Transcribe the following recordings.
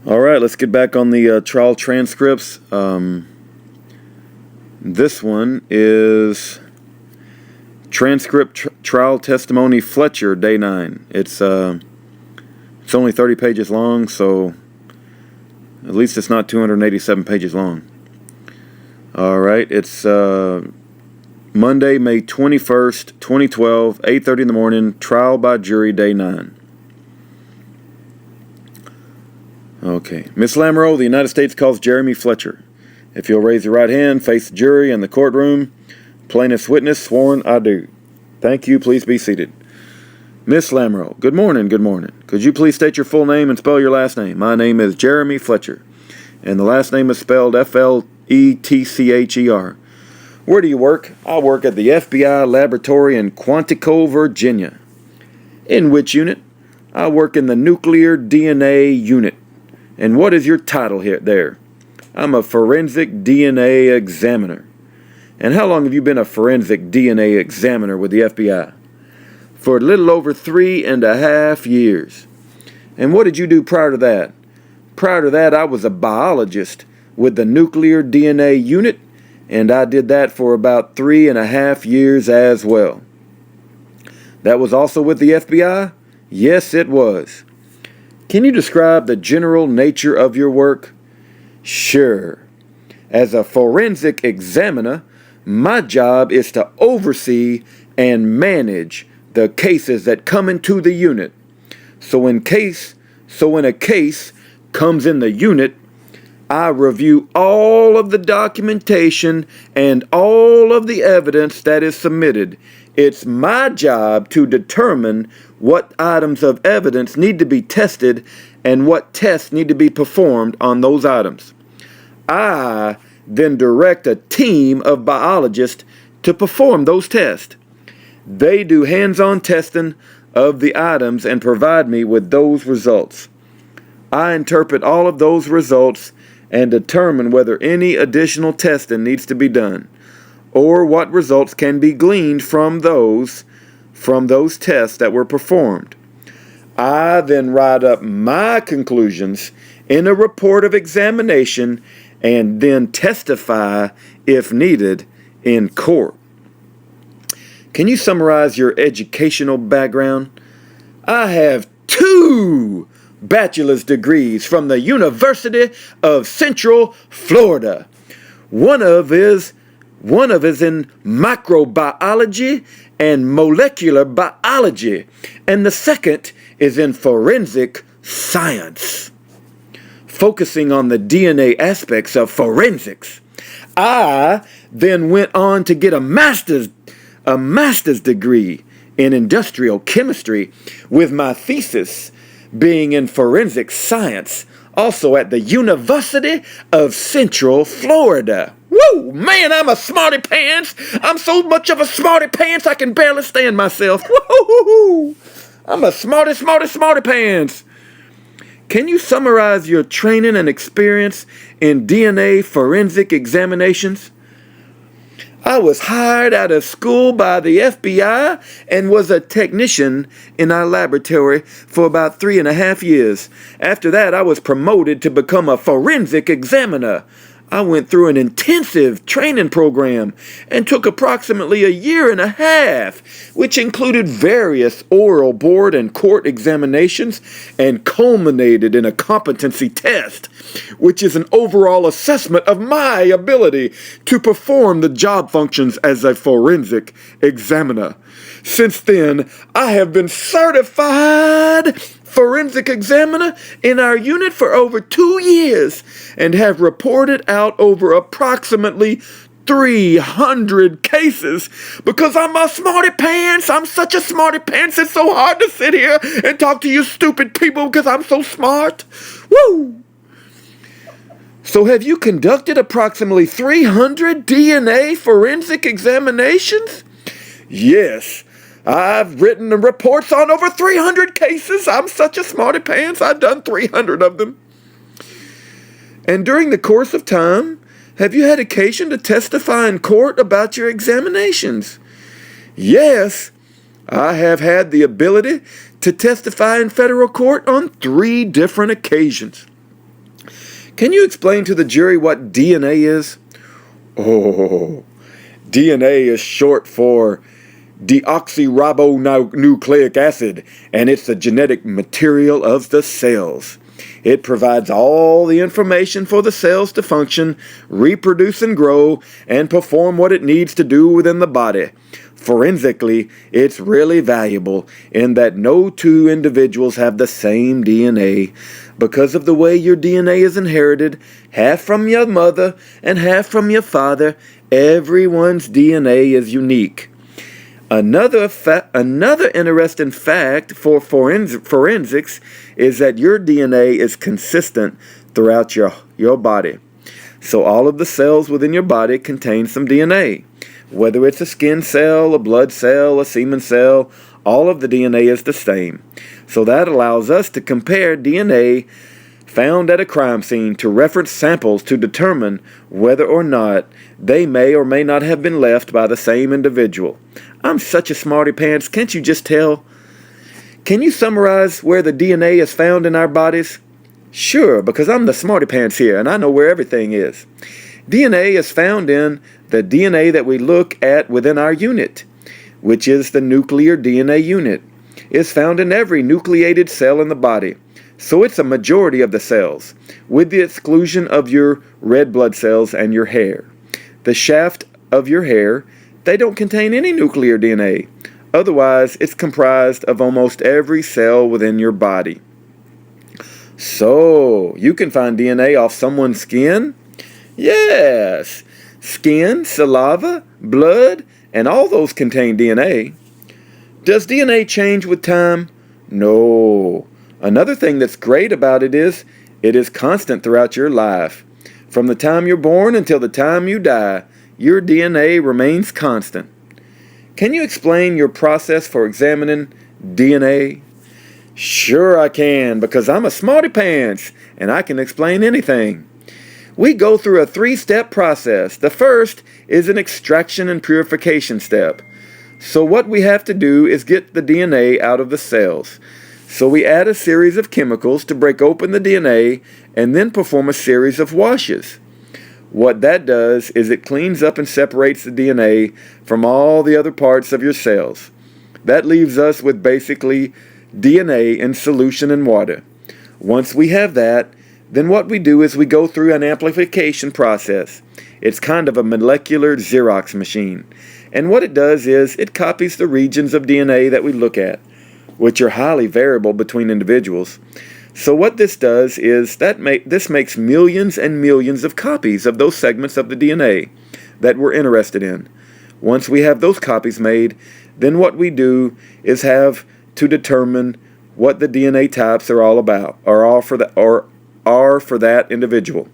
All right, let's get back on the trial transcripts. This one is Transcript Trial Testimony Fletcher, Day 9. It's only 30 pages long, so at least it's not 287 pages long. All right, it's Monday, May 21st, 2012, 8:30 in the morning, trial by jury, Day 9. Okay. Miss Lamoureux, the United States calls Jeremy Fletcher. If you'll raise your right hand, face the jury in the courtroom. Plaintiff's witness, sworn, I do. Thank you. Please be seated. Miss Lamoureux, good morning, good morning. Could you please state your full name and spell your last name? My name is Jeremy Fletcher, and the last name is spelled Fletcher. Where do you work? I work at the FBI laboratory in Quantico, Virginia. In which unit? I work in the nuclear DNA unit. And what is your title here there? I'm a forensic DNA examiner. And how long have you been a forensic DNA examiner with the FBI? For a little over 3.5 years. And what did you do prior to that? Prior to that, I was a biologist with the nuclear DNA unit, and I did that for about 3.5 years as well. That was also with the FBI? Yes, it was. Can you describe the general nature of your work? Sure. As a forensic examiner, my job is to oversee and manage the cases that come into the unit. So when a case comes in the unit, I review all of the documentation and all of the evidence that is submitted. It's my job to determine what items of evidence need to be tested and what tests need to be performed on those items. I then direct a team of biologists to perform those tests. They do hands-on testing of the items and provide me with those results. I interpret all of those results and determine whether any additional testing needs to be done, or what results can be gleaned from those tests that were performed. I then write up my conclusions in a report of examination and then testify, if needed, in court. Can you summarize your educational background? I have 2 bachelor's degrees from the University of Central Florida. One of is in microbiology and molecular biology, and the second is in forensic science, focusing on the DNA aspects of forensics. I then went on to get a master's degree in industrial chemistry, with my thesis being in forensic science, also at the University of Central Florida. Woo! Man, I'm a smarty pants. I'm so much of a smarty pants I can barely stand myself. Woo-hoo-hoo-hoo. I'm a smarty pants. Can you summarize your training and experience in DNA forensic examinations? I was hired out of school by the FBI and was a technician in our laboratory for about 3.5 years. After that, I was promoted to become a forensic examiner. I went through an intensive training program and took approximately 1.5 years, which included various oral, board, and court examinations and culminated in a competency test, which is an overall assessment of my ability to perform the job functions as a forensic examiner. Since then, I have been certified forensic examiner in our unit for over 2 years and have reported out over approximately 300 cases because I'm a smarty pants. I'm such a smarty pants. It's so hard to sit here and talk to you stupid people because I'm so smart. Woo! So have you conducted approximately 300 DNA forensic examinations? Yes. I've written reports on over 300 cases. I'm such a smarty pants. I've done 300 of them. And during the course of time, have you had occasion to testify in court about your examinations? Yes, I have had the ability to testify in federal court on 3 different occasions. Can you explain to the jury what DNA is? Oh, DNA is short for deoxyribonucleic acid, and it's the genetic material of the cells. It provides all the information for the cells to function, reproduce and grow, and perform what it needs to do within the body. Forensically, it's really valuable in that no two individuals have the same DNA. Because of the way your DNA is inherited, half from your mother and half from your father, everyone's DNA is unique. Another interesting fact for forensics is that your DNA is consistent throughout your body. So all of the cells within your body contain some DNA. Whether it's a skin cell, a blood cell, a semen cell, all of the DNA is the same. So that allows us to compare DNA found at a crime scene to reference samples to determine whether or not they may or may not have been left by the same individual. I'm such a smarty pants, can't you just tell? Can you summarize where the DNA is found in our bodies? Sure, because I'm the smarty pants here and I know where everything is. DNA is found in the DNA that we look at within our unit, which is the nuclear DNA unit. It's found in every nucleated cell in the body. So it's a majority of the cells, with the exclusion of your red blood cells and your hair. The shaft of your hair, they don't contain any nuclear DNA. Otherwise, it's comprised of almost every cell within your body. So, you can find DNA off someone's skin? Yes! Skin, saliva, blood, and all those contain DNA. Does DNA change with time? No. Another thing that's great about it is constant throughout your life. From the time you're born until the time you die, your DNA remains constant. Can you explain your process for examining DNA? Sure I can, because I'm a smarty pants and I can explain anything. We go through a 3-step process. The first is an extraction and purification step. So what we have to do is get the DNA out of the cells. So we add a series of chemicals to break open the DNA and then perform a series of washes. What that does is it cleans up and separates the DNA from all the other parts of your cells. That leaves us with basically DNA in solution in water. Once we have that, then what we do is we go through an amplification process. It's kind of a molecular Xerox machine. And what it does is it copies the regions of DNA that we look at, which are highly variable between individuals. So what this does is this makes millions and millions of copies of those segments of the DNA that we're interested in. Once we have those copies made, then what we do is have to determine what the DNA types are all about, or are for that individual.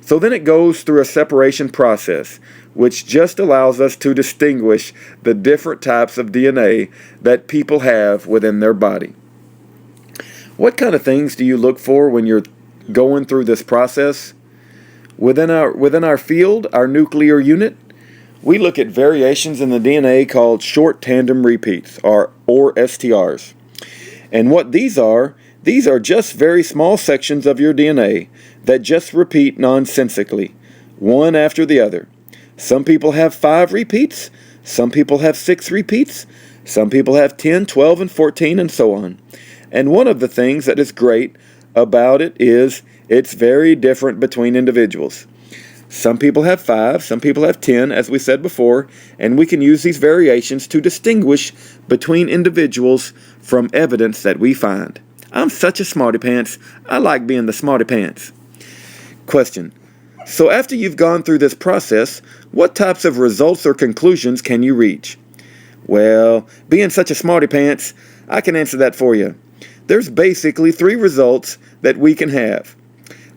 So then it goes through a separation process, which just allows us to distinguish the different types of DNA that people have within their body. What kind of things do you look for when you're going through this process? Within our field, our nuclear unit, we look at variations in the DNA called short tandem repeats, or STRs. And what these are just very small sections of your DNA that just repeat nonsensically, one after the other. Some people have 5 repeats, some people have 6 repeats, some people have 10, 12, and 14, and so on. And one of the things that is great about it is it's very different between individuals. Some people have 5, some people have 10, as we said before, and we can use these variations to distinguish between individuals from evidence that we find. I'm such a smarty pants. I like being the smarty pants. Question. So after you've gone through this process, what types of results or conclusions can you reach? Well, being such a smarty pants, I can answer that for you. There's basically 3 results that we can have.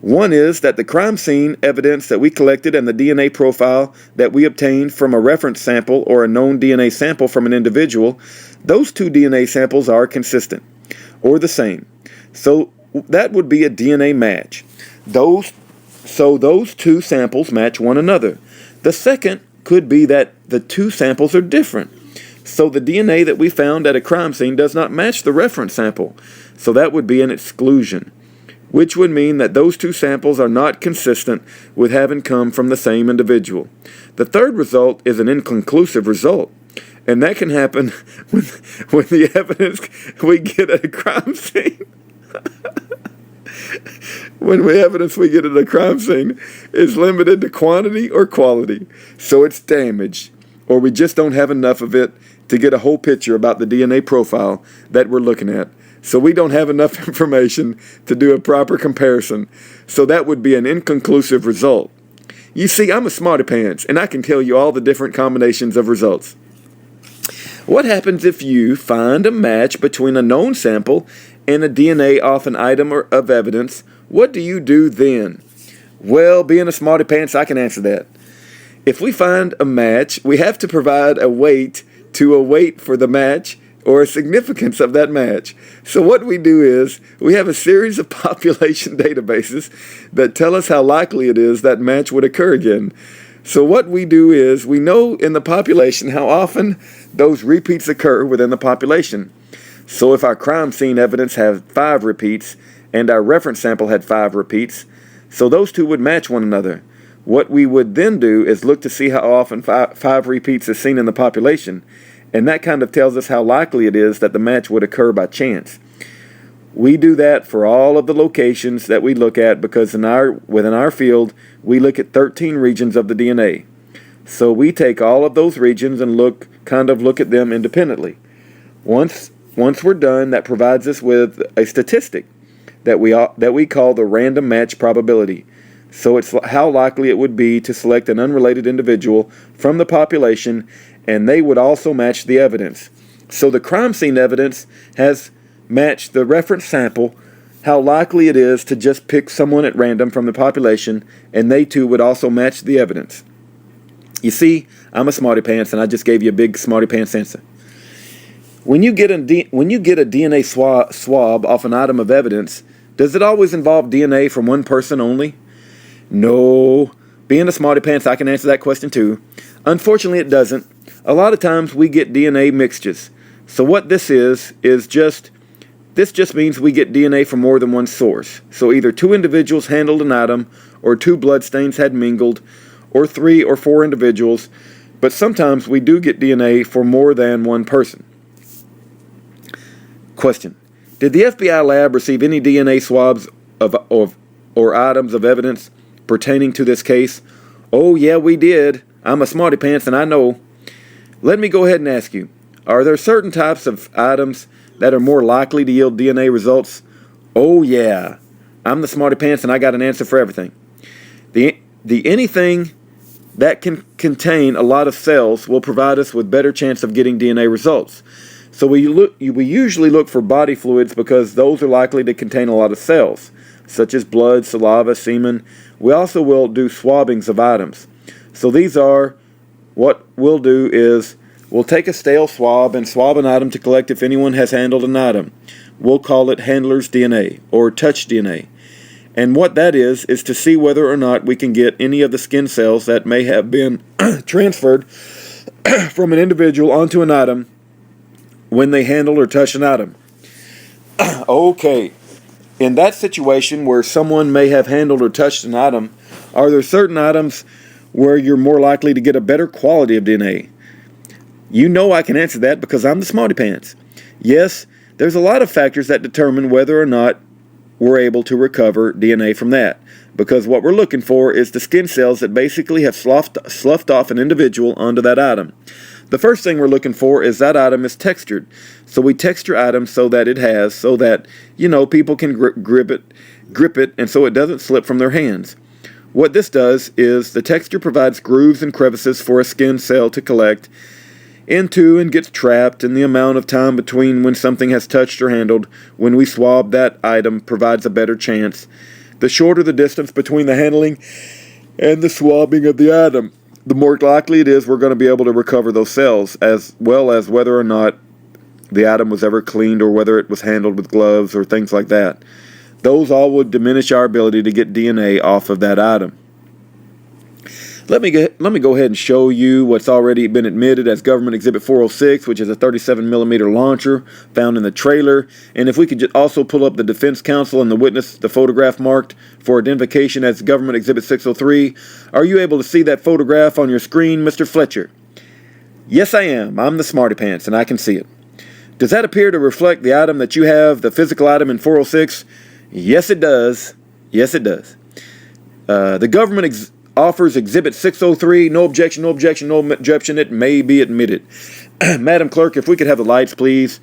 One is that the crime scene evidence that we collected and the DNA profile that we obtained from a reference sample or a known DNA sample from an individual, those 2 DNA samples are consistent or the same. So that would be a DNA match. Those 2 samples match one another. The second could be that the 2 samples are different. So the DNA that we found at a crime scene does not match the reference sample. So that would be an exclusion. which would mean that those two samples are not consistent with having come from the same individual. The third result is an inconclusive result, and that can happen when the evidence we get at a crime scene when the evidence we get at a crime scene is limited to quantity or quality, so it's damaged, or we just don't have enough of it to get a whole picture about the DNA profile that we're looking at. So we don't have enough information to do a proper comparison, so that would be an inconclusive result. You see, I'm a smarty pants, and I can tell you all the different combinations of results. What happens if you find a match between a known sample and a DNA off an item of evidence? What do you do then? Well, being a smarty pants, I can answer that. If we find a match, we have to provide a weight for the match or a significance of that match. So what we do is we have a series of population databases that tell us how likely it is that match would occur again. So what we do is we know in the population how often those repeats occur within the population. So if our crime scene evidence has 5 repeats and our reference sample had 5 repeats, so those two would match one another. What we would then do is look to see how often 5 repeats is seen in the population, and that kind of tells us how likely it is that the match would occur by chance. We do that for all of the locations that we look at because within our field, we look at 13 regions of the DNA. So we take all of those regions and look at them independently. Once we're done, that provides us with a statistic that we call the random match probability. So it's how likely it would be to select an unrelated individual from the population, and they would also match the evidence. So the crime scene evidence has matched the reference sample, how likely it is to just pick someone at random from the population, and they too would also match the evidence. You see, I'm a smarty pants, and I just gave you a big smarty pants answer. When you get a DNA swab off an item of evidence, does it always involve DNA from one person only? No. Being a smarty pants, I can answer that question too. Unfortunately, it doesn't. A lot of times we get DNA mixtures. So what this just means we get DNA from more than one source. So either 2 individuals handled an item, or 2 bloodstains had mingled, or 3 or 4 individuals, but sometimes we do get DNA for more than one person. Question: did the FBI lab receive any DNA swabs or items of evidence pertaining to this case? Oh yeah, we did. I'm a smarty pants and I know. Let me go ahead and ask you, are there certain types of items that are more likely to yield DNA results? Oh yeah. I'm the smarty pants and I got an answer for everything. The anything that can contain a lot of cells will provide us with better chance of getting DNA results. So we usually look for body fluids because those are likely to contain a lot of cells, such as blood, saliva, semen. We also will do swabbings of items. So what we'll do is we'll take a stale swab and swab an item to collect if anyone has handled an item. We'll call it handler's DNA or touch DNA. And what that is to see whether or not we can get any of the skin cells that may have been transferred from an individual onto an item when they handle or touch an item. Okay, in that situation where someone may have handled or touched an item, are there certain items where you're more likely to get a better quality of DNA? You know I can answer that because I'm the smarty pants. Yes, there's a lot of factors that determine whether or not we're able to recover DNA from that, because what we're looking for is the skin cells that basically have sloughed off an individual onto that item. The first thing we're looking for is that item is textured. So we texture items so that people can grip it, and so it doesn't slip from their hands. What this does is the texture provides grooves and crevices for a skin cell to collect into and gets trapped, and the amount of time between when something has touched or handled when we swab that item provides a better chance. The shorter the distance between the handling and the swabbing of the item, the more likely it is we're going to be able to recover those cells, as well as whether or not the item was ever cleaned or whether it was handled with gloves or things like that. Those all would diminish our ability to get DNA off of that item. Let me go ahead and show you what's already been admitted as Government Exhibit 406, which is a 37mm launcher found in the trailer. And if we could also pull up the defense counsel and the witness, the photograph marked for identification as Government Exhibit 603. Are you able to see that photograph on your screen, Mr. Fletcher? Yes, I am. I'm the Smarty Pants, and I can see it. Does that appear to reflect the item that you have, the physical item in 406? Yes, it does. Yes, it does. The government offers Exhibit 603. No objection, no objection, no objection. It may be admitted. Madam Clerk, if we could have the lights, please.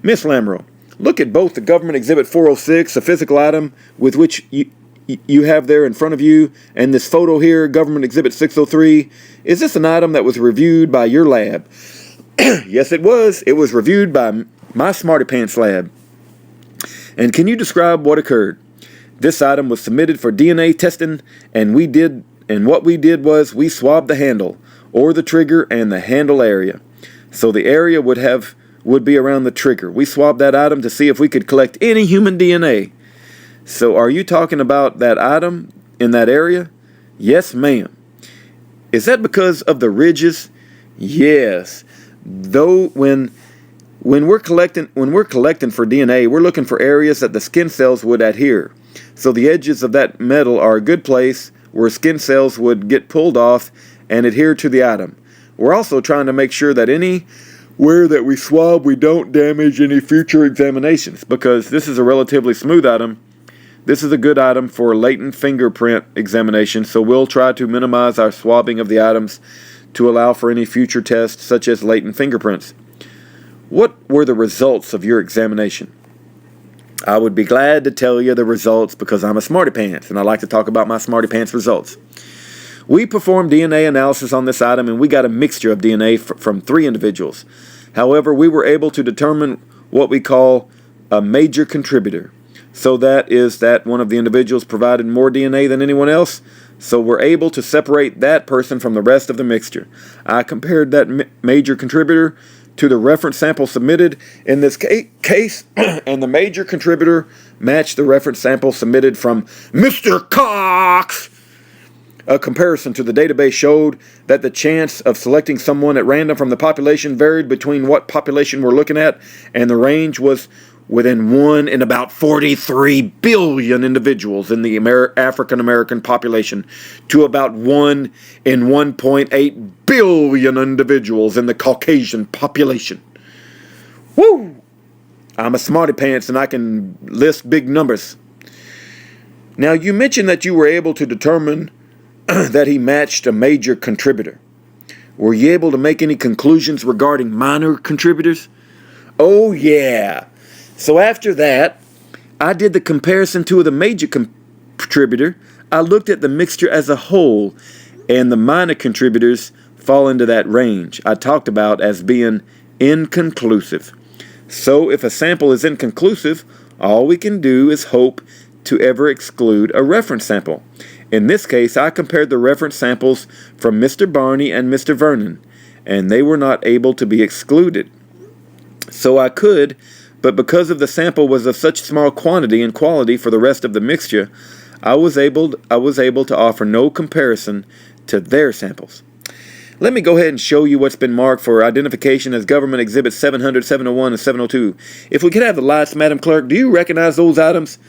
Miss Lamro, look at both the Government Exhibit 406, a physical item with which you have there in front of you, and this photo here, Government Exhibit 603. Is this an item that was reviewed by your lab? Yes, it was. It was reviewed by my Smarty Pants lab. And can you describe what occurred? This item was submitted for DNA testing, and what we did was we swabbed the handle, or the trigger, and the handle area. So the area would be around the trigger. We swabbed that item to see if we could collect any human DNA. So are you talking about that item in that area? Yes, ma'am. Is that because of the ridges? Yes. Though when we're collecting for DNA, we're looking for areas that the skin cells would adhere. So the edges of that metal are a good place where skin cells would get pulled off and adhere to the item. We're also trying to make sure that anywhere that we swab, we don't damage any future examinations, because this is a relatively smooth item. This is a good item for latent fingerprint examination, so we'll try to minimize our swabbing of the items to allow for any future tests such as latent fingerprints. What were the results of your examination? I would be glad to tell you the results because I'm a Smarty Pants and I like to talk about my Smarty Pants results. We performed DNA analysis on this item and we got a mixture of DNA from 3 individuals. However, we were able to determine what we call a major contributor. So that is that one of the individuals provided more DNA than anyone else. So we're able to separate that person from the rest of the mixture. I compared that major contributor to the reference sample submitted in this case, and the major contributor matched the reference sample submitted from Mr. Cox. A comparison to the database showed that the chance of selecting someone at random from the population varied between what population we're looking at, and the range was within 1 in about 43 billion individuals in the African American population to about 1 in 1.8 billion individuals in the Caucasian population. Woo! I'm a Smarty Pants and I can list big numbers. Now, you mentioned that you were able to determine that he matched a major contributor. Were you able to make any conclusions regarding minor contributors? Oh, yeah. So after that, I did the comparison to the major contributor. I looked at the mixture as a whole, and the minor contributors fall into that range I talked about as being inconclusive. So if a sample is inconclusive, all we can do is hope to ever exclude a reference sample. In this case, I compared the reference samples from Mr. Barney and Mr. Vernon, and they were not able to be excluded. So I could, but because of the sample was of such small quantity and quality for the rest of the mixture, I was able to offer no comparison to their samples. Let me go ahead and show you what's been marked for identification as Government Exhibits 700, 701, and 702. If we could have the lights, Madam Clerk, do you recognize those items?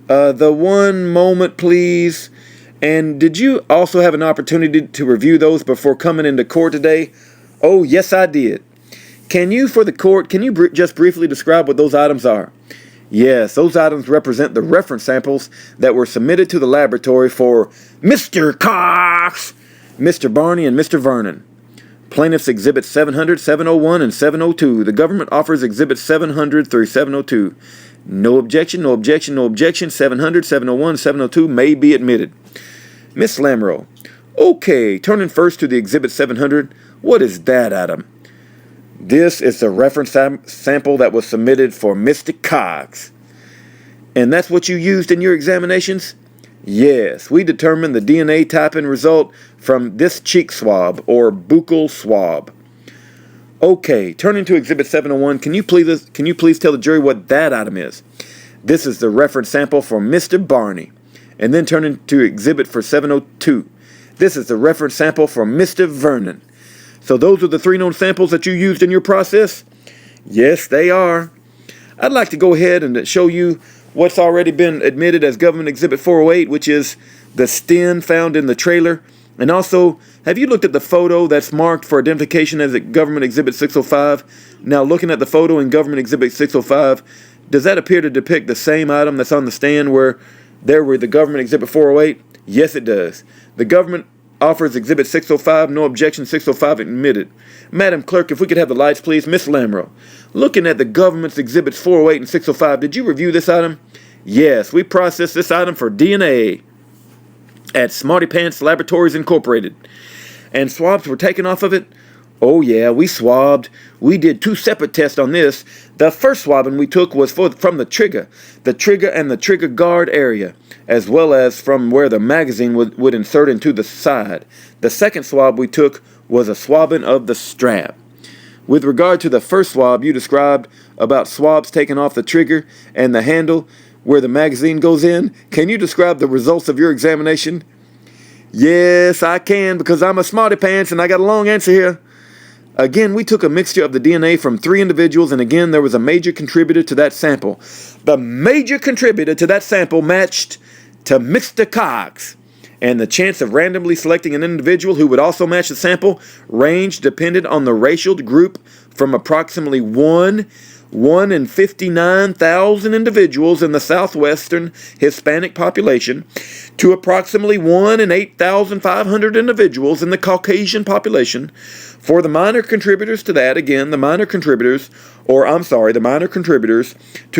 The one moment, please. And did you also have an opportunity to review those before coming into court today? Oh, yes, I did. Can you, for the court, just briefly describe what those items are? Yes, those items represent the reference samples that were submitted to the laboratory for Mr. Cox, Mr. Barney, and Mr. Vernon. Plaintiffs Exhibits 700, 701, and 702. The government offers Exhibits 700 through 702. No objection, no objection, no objection. 700, 701, 702 may be admitted. Miss Lamro. Okay, turning first to the Exhibit 700. What is that item? This is the reference sample that was submitted for Mr. Cox. And that's what you used in your examinations? Yes, we determined the DNA type and result from this cheek swab or buccal swab. Okay, turning to Exhibit 701, can you please tell the jury what that item is? This is the reference sample for Mr. Barney. And then turning to Exhibit for 702. This is the reference sample for Mr. Vernon. So those are the 3 known samples that you used in your process? Yes, they are. I'd like to go ahead and show you what's already been admitted as Government Exhibit 408, which is the stin found in the trailer. And also, have you looked at the photo that's marked for identification as Government Exhibit 605? Now, looking at the photo in Government Exhibit 605, does that appear to depict the same item that's on the stand where there were the Government Exhibit 408? Yes, it does. The government offers Exhibit 605, no objection, 605 admitted. Madam Clerk, if we could have the lights, please. Miss Lamro, looking at the government's Exhibits 408 and 605, did you review this item? Yes, we processed this item for DNA at Smarty Laboratories Incorporated. And swabs were taken off of it? Oh yeah, we swabbed. We did 2 separate tests on this. The first swabbing we took was from the trigger and the trigger guard area, as well as from where the magazine would insert into the side. The second swab we took was a swabbing of the strap. With regard to the first swab you described about swabs taken off the trigger and the handle where the magazine goes in, can you describe the results of your examination? Yes, I can, because I'm a smarty pants and I got a long answer here. Again, we took a mixture of the DNA from 3 individuals, and again, there was a major contributor to that sample. The major contributor to that sample matched to Mr. Cox, and the chance of randomly selecting an individual who would also match the sample ranged depended on the racial group from approximately 1 in 59,000 individuals in the southwestern Hispanic population to approximately 1 in 8,500 individuals in the Caucasian population. For the minor contributors to that, again, the minor contributors to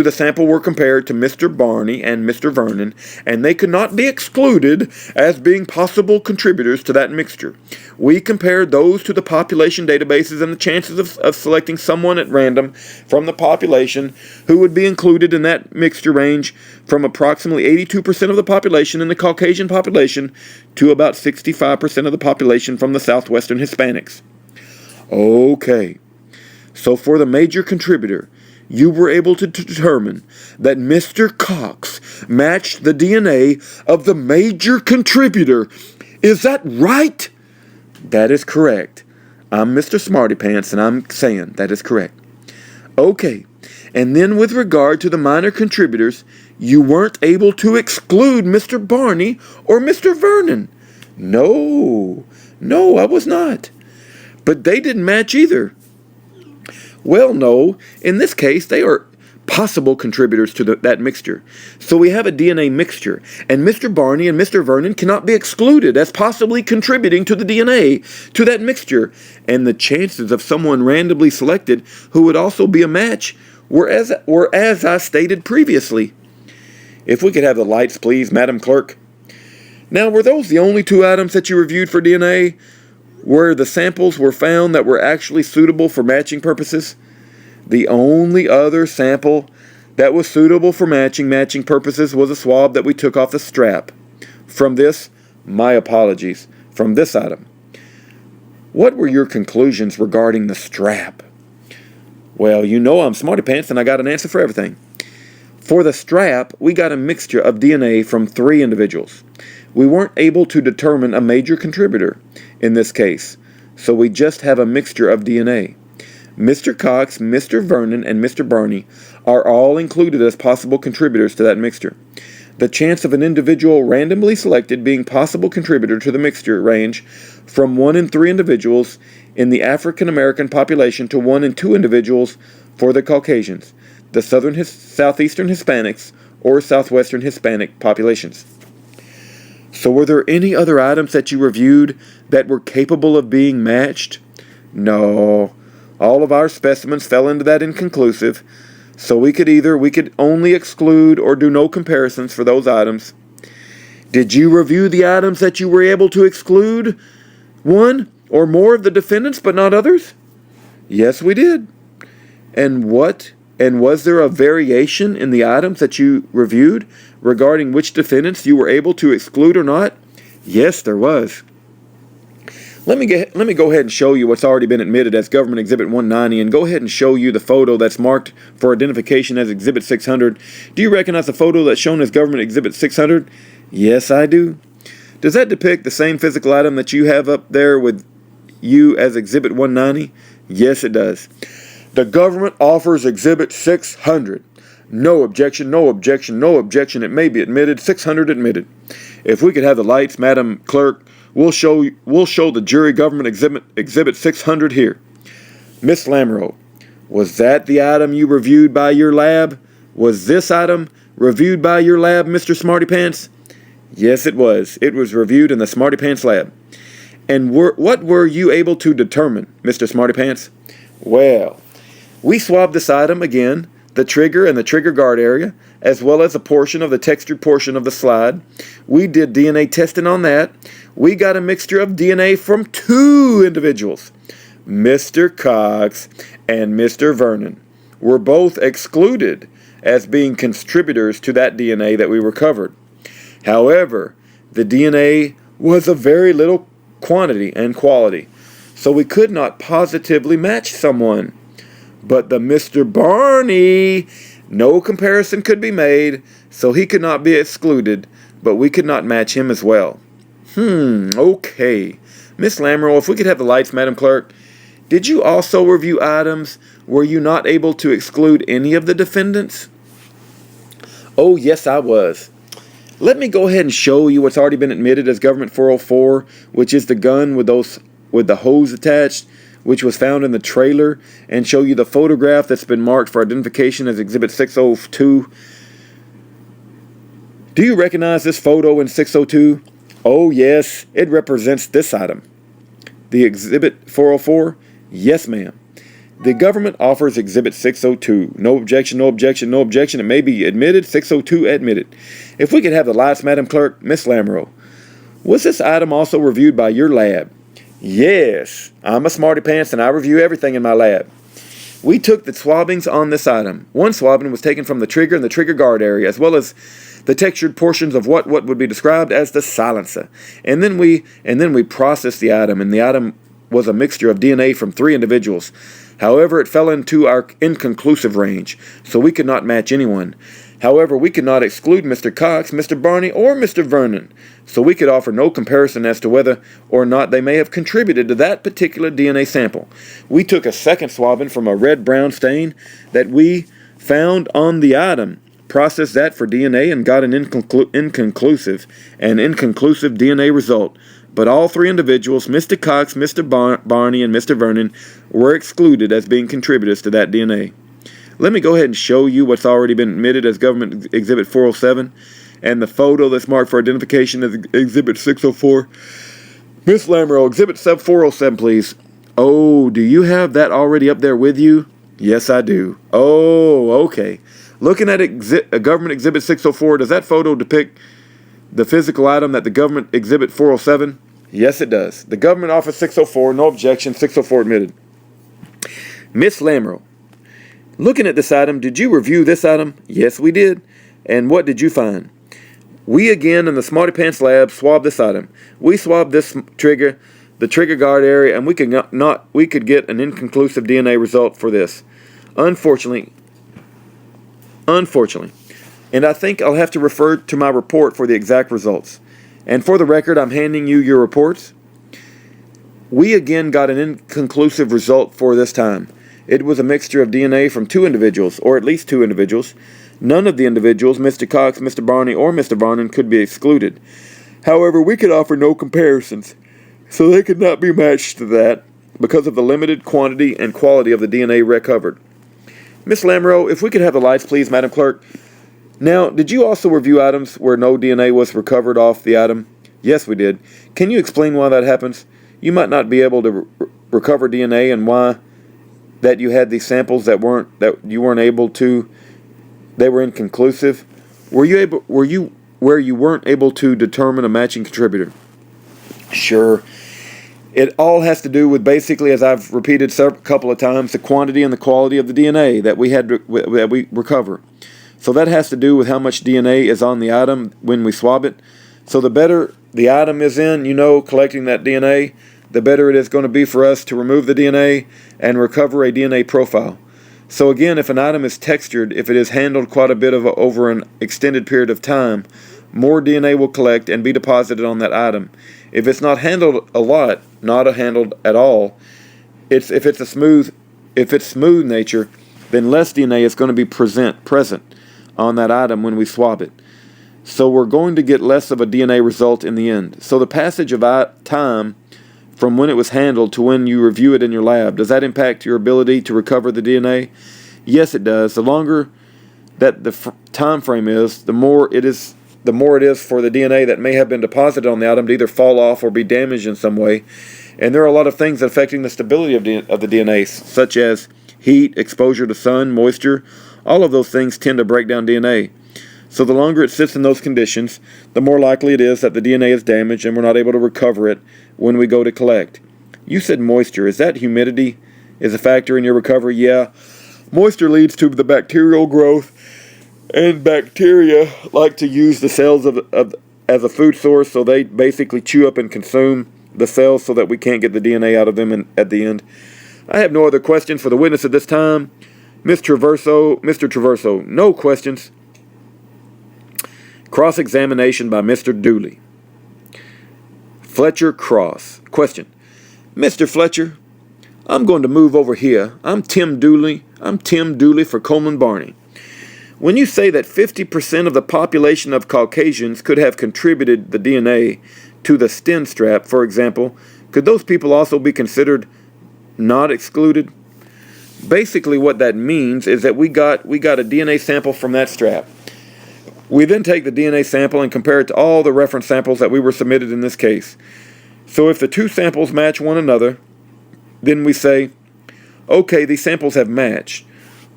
the sample were compared to Mr. Barney and Mr. Vernon, and they could not be excluded as being possible contributors to that mixture. We compared those to the population databases, and the chances of selecting someone at random from the population who would be included in that mixture range from approximately 82% of the population in the Caucasian population to about 65% of the population from the southwestern Hispanics. Okay, so for the major contributor, you were able to determine that Mr. Cox matched the DNA of the major contributor. Is that right? That is correct. I'm Mr. Smarty Pants, and I'm saying that is correct. Okay, and then with regard to the minor contributors, you weren't able to exclude Mr. Barney or Mr. Vernon. No, I was not. But they didn't match either. Well, no. In this case, they are possible contributors to that mixture. So we have a DNA mixture, and Mr. Barney and Mr. Vernon cannot be excluded as possibly contributing to the DNA to that mixture. And the chances of someone randomly selected who would also be a match were as I stated previously. If we could have the lights, please, Madam Clerk. Now, were those the only 2 items that you reviewed for DNA, where the samples were found that were actually suitable for matching purposes? The only other sample that was suitable for matching purposes was a swab that we took off the strap. From this, my apologies, from this item. What were your conclusions regarding the strap? Well, you know I'm Smarty Pants and I got an answer for everything. For the strap, we got a mixture of DNA from 3 individuals. We weren't able to determine a major contributor in this case, so we just have a mixture of DNA. Mr. Cox, Mr. Vernon, and Mr. Barney are all included as possible contributors to that mixture. The chance of an individual randomly selected being possible contributor to the mixture range from 1 in 3 individuals in the African American population to 1 in 2 individuals for the Caucasians, the southeastern Hispanics, or southwestern Hispanic populations. So were there any other items that you reviewed that were capable of being matched? No. All of our specimens fell into that inconclusive, so we could only exclude or do no comparisons for those items. Did you review the items that you were able to exclude? 1 or more of the defendants but not others? Yes, we did. And was there a variation in the items that you reviewed regarding which defendants you were able to exclude or not? Yes, there was. Let me go ahead and show you what's already been admitted as Government Exhibit 190, and go ahead and show you the photo that's marked for identification as Exhibit 600. Do you recognize the photo that's shown as Government Exhibit 600? Yes, I do. Does that depict the same physical item that you have up there with you as Exhibit 190? Yes, it does. The government offers Exhibit 600. No objection, no objection, no objection. It may be admitted. 600 admitted. If we could have the lights, Madam Clerk, we'll show the jury government exhibit 600 here. Miss Lamoureux, was that the item you reviewed by your lab? Was this item reviewed by your lab, Mr. Smarty Pants? Yes, it was. It was reviewed in the Smarty Pants lab. And what were you able to determine, Mr. Smarty Pants? Well, we swabbed this item again, the trigger and the trigger guard area, as well as a portion of the textured portion of the slide. We did DNA testing on that. We got a mixture of DNA from 2 individuals. Mr. Cox and Mr. Vernon were both excluded as being contributors to that DNA that we recovered. However, the DNA was of very little quantity and quality, so we could not positively match someone. But the Mr. Barney, no comparison could be made, so he could not be excluded, but we could not match him as well. Okay. Miss Lamoureux, if we could have the lights, Madam Clerk. Did you also review items? Were you not able to exclude any of the defendants? Oh, yes, I was. Let me go ahead and show you what's already been admitted as Government 404, which is the gun with the hose attached, which was found in the trailer, and show you the photograph that's been marked for identification as Exhibit 602. Do you recognize this photo in 602? Oh, yes, it represents this item. The Exhibit 404? Yes, ma'am. The government offers Exhibit 602. No objection, no objection, no objection. It may be admitted. 602 admitted. If we could have the lights, Madam Clerk. Miss Lamoureux, was this item also reviewed by your lab? Yes. I'm a smarty pants and I review everything in my lab. We took the swabbings on this item. One swabbing was taken from the trigger and the trigger guard area, as well as the textured portions of what would be described as the silencer. And then we processed the item, and the item was a mixture of DNA from 3 individuals. However, it fell into our inconclusive range, so we could not match anyone. However, we could not exclude Mr. Cox, Mr. Barney, or Mr. Vernon, so we could offer no comparison as to whether or not they may have contributed to that particular DNA sample. We took a second swabbing from a red-brown stain that we found on the item, processed that for DNA, and got an inconclusive DNA result. But all 3 individuals, Mr. Cox, Mr. Barney, and Mr. Vernon, were excluded as being contributors to that DNA. Let me go ahead and show you what's already been admitted as Government Exhibit 407, and the photo that's marked for identification as Exhibit 604. Miss Lamoureux, Exhibit 407, please. Oh, do you have that already up there with you? Yes, I do. Oh, okay. Looking at Government Exhibit 604, does that photo depict the physical item that the Government Exhibit 407? Yes, it does. The government offers 604, no objection, 604 admitted. Miss Lamoureux, looking at this item, did you review this item? Yes, we did. And what did you find? We again in the Smarty Pants lab swabbed this item. We swabbed this trigger, the trigger guard area, and we could get an inconclusive DNA result for this. Unfortunately, and I think I'll have to refer to my report for the exact results. And for the record, I'm handing you your reports. We again got an inconclusive result for this time. It was a mixture of DNA from 2 individuals, or at least 2 individuals. None of the individuals, Mr. Cox, Mr. Barney, or Mr. Vernon, could be excluded. However, we could offer no comparisons, so they could not be matched to that because of the limited quantity and quality of the DNA recovered. Miss Lamoureux, if we could have the lights, please, Madam Clerk. Now, did you also review items where no DNA was recovered off the item? Yes, we did. Can you explain why that happens? You might not be able to recover DNA, and why that you had these samples that you weren't able to. They were inconclusive. Were you where you weren't able to determine a matching contributor? Sure. It all has to do with, basically, as I've repeated a couple of times, the quantity and the quality of the DNA that we recover. So that has to do with how much DNA is on the item when we swab it. So the better the item is in, collecting that DNA, the better it is going to be for us to remove the DNA and recover a DNA profile. So again, if an item is textured, if it is handled quite a bit over an extended period of time, more DNA will collect and be deposited on that item. If it's not handled a lot, not handled at all, if it's smooth nature, then less DNA is going to be present on that item when we swab it. So we're going to get less of a DNA result in the end. So the passage of time from when it was handled to when you review it in your lab, does that impact your ability to recover the DNA? Yes, it does. The longer that the time frame is, the more it is for the DNA that may have been deposited on the item to either fall off or be damaged in some way. And there are a lot of things affecting the stability of the DNA, such as heat, exposure to sun, moisture. All of those things tend to break down DNA. So the longer it sits in those conditions, the more likely it is that the DNA is damaged and we're not able to recover it when we go to collect. You said moisture. Is that humidity is a factor in your recovery? Yeah. Moisture leads to the bacterial growth, and bacteria like to use the cells as a food source, so they basically chew up and consume the cells so that we can't get the DNA out of them at the end. I have no other questions for the witness at this time. Mr. Traverso, no questions. Cross-examination by Mr. Dooley. Fletcher Cross. Question. Mr. Fletcher, I'm going to move over here. I'm Tim Dooley for Coleman Barney. When you say that 50% of the population of Caucasians could have contributed the DNA to the stem strap, for example, could those people also be considered not excluded? Basically what that means is that we got a DNA sample from that strap. We then take the DNA sample and compare it to all the reference samples that we were submitted in this case. So if the two samples match one another, then we say, okay, these samples have matched.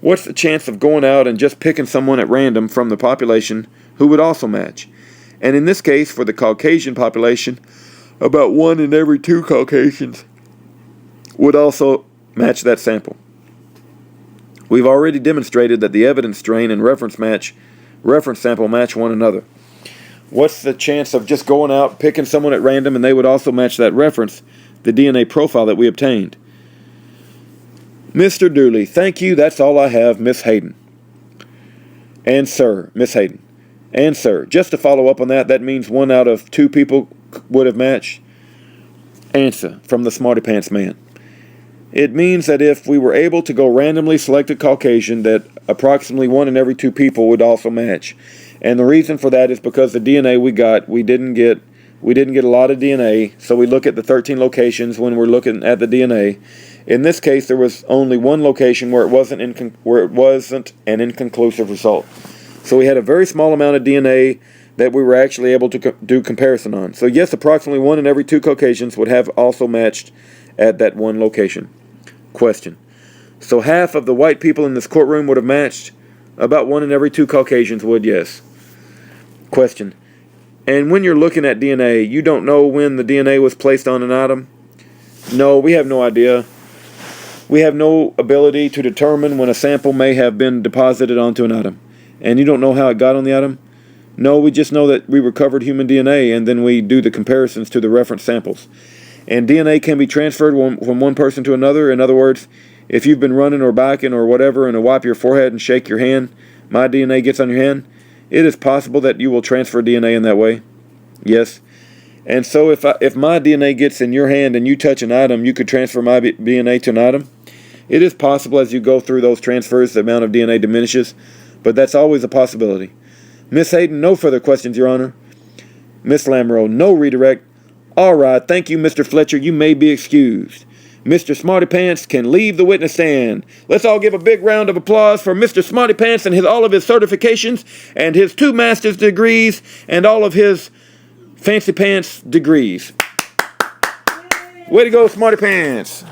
What's the chance of going out and just picking someone at random from the population who would also match? And in this case, for the Caucasian population, about 1 in every 2 Caucasians would also match that sample. We've already demonstrated that the evidence strain and reference sample match one another. What's the chance of just going out, picking someone at random, and they would also match that reference, the DNA profile that we obtained? Mr. Dooley, thank you. That's all I have, Miss Hayden. And sir, Miss Hayden. And sir, just to follow up on that, that means 1 out of 2 people would have matched? Answer from the Smarty Pants man. It means that if we were able to go randomly select a Caucasian, that approximately 1 in every 2 people would also match. And the reason for that is because the DNA we got, we didn't get a lot of DNA, so we look at the 13 locations when we're looking at the DNA. In this case, there was only 1 location where it wasn't an inconclusive result. So we had a very small amount of DNA that we were actually able to do comparison on. So yes, approximately 1 in every 2 Caucasians would have also matched at that 1 location. Question. So half of the white people in this courtroom would have matched? About 1 in every 2 Caucasians would, yes. Question. And when you're looking at DNA, you don't know when the DNA was placed on an item? No, we have no idea. We have no ability to determine when a sample may have been deposited onto an item. And you don't know how it got on the item? No, we just know that we recovered human DNA and then we do the comparisons to the reference samples. And DNA can be transferred from one person to another. In other words, if you've been running or biking or whatever and wipe your forehead and shake your hand, my DNA gets on your hand, it is possible that you will transfer DNA in that way. Yes. And so if my DNA gets in your hand and you touch an item, you could transfer my DNA to an item. It is possible as you go through those transfers, the amount of DNA diminishes, but that's always a possibility. Miss Hayden, no further questions, Your Honor. Miss Lamoureux, no redirect. All right, thank you, Mr. Fletcher. You may be excused. Mr. Smarty Pants can leave the witness stand. Let's all give a big round of applause for Mr. Smarty Pants and all of his certifications and his 2 master's degrees and all of his fancy pants degrees. Way to go, Smarty Pants.